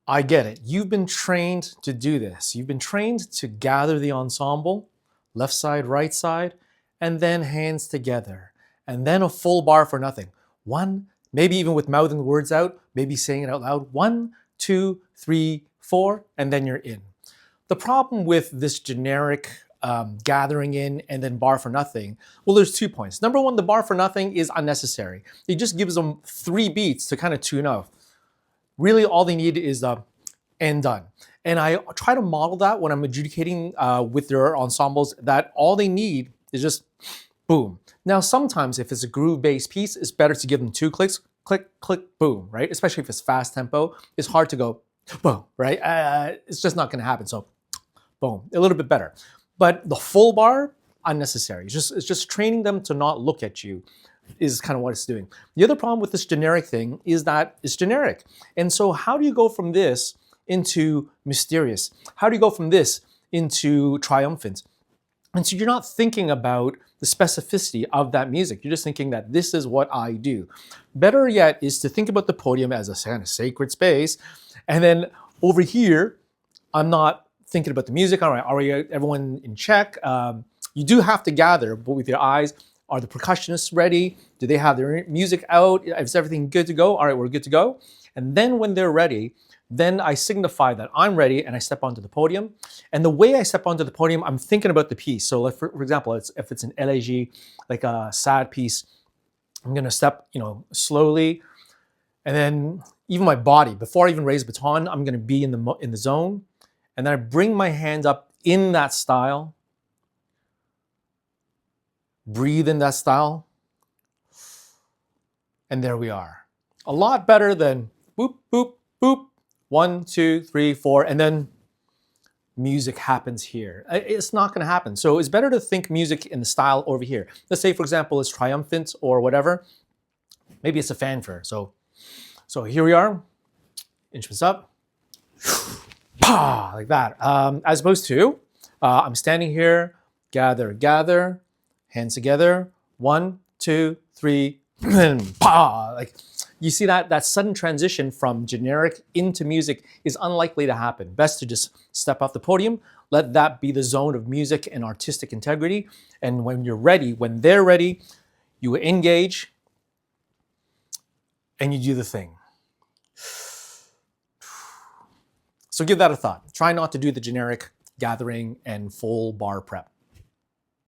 I get it. You've been trained to do this. You've been trained to gather the ensemble, left side, right side, and then hands together. And then a full bar for nothing. One, maybe even with mouthing the words out, maybe saying it out loud. 1, 2, 3, 4, and then you're in. The problem with this generic gathering in and then bar for nothing, well, there's 2 points. Number one, the bar for nothing is unnecessary. It just gives them 3 beats to kind of tune out. Really, all they need is and done. And I try to model that when I'm adjudicating with their ensembles, that all they need is just boom. Now, sometimes if it's a groove-based piece, it's better to give them 2 clicks, click, click, boom, right? Especially if it's fast tempo, it's hard to go boom, right? It's just not gonna happen. So boom, a little bit better. But the full bar, unnecessary. It's just training them to not look at you is kind of what it's doing. The other problem with this generic thing is that it's generic. And so how do you go from this into mysterious? How do you go from this into triumphant? And so you're not thinking about the specificity of that music. You're just thinking that this is what I do. Better yet is to think about the podium as a kind of sacred space. And then over here, I'm not thinking about the music. All right, are everyone in check? You do have to gather, but with your eyes. Are the percussionists ready? Do they have their music out? Is everything good to go? All right, we're good to go. And then when they're ready, then I signify that I'm ready and I step onto the podium. And the way I step onto the podium, I'm thinking about the piece. So like for example, if it's an élégie, like a sad piece, I'm gonna step, slowly. And then even my body, before I even raise the baton, I'm gonna be in the zone. And then I bring my hands up in that style. Breathe in that style. And there we are. A lot better than boop, boop, boop. 1, 2, 3, 4, and then music happens here. It's not gonna happen. So it's better to think music in the style over here. Let's say, for example, it's triumphant or whatever. Maybe it's a fanfare. So here we are, instruments up, like that. As opposed to, I'm standing here, gather, gather, hands together, 1, 2, 3, and like you see that sudden transition from generic into music is unlikely to happen. Best to just step off the podium, let that be the zone of music and artistic integrity. And when you're ready, when they're ready, you engage and you do the thing. So give that a thought. Try not to do the generic gathering and full bar prep.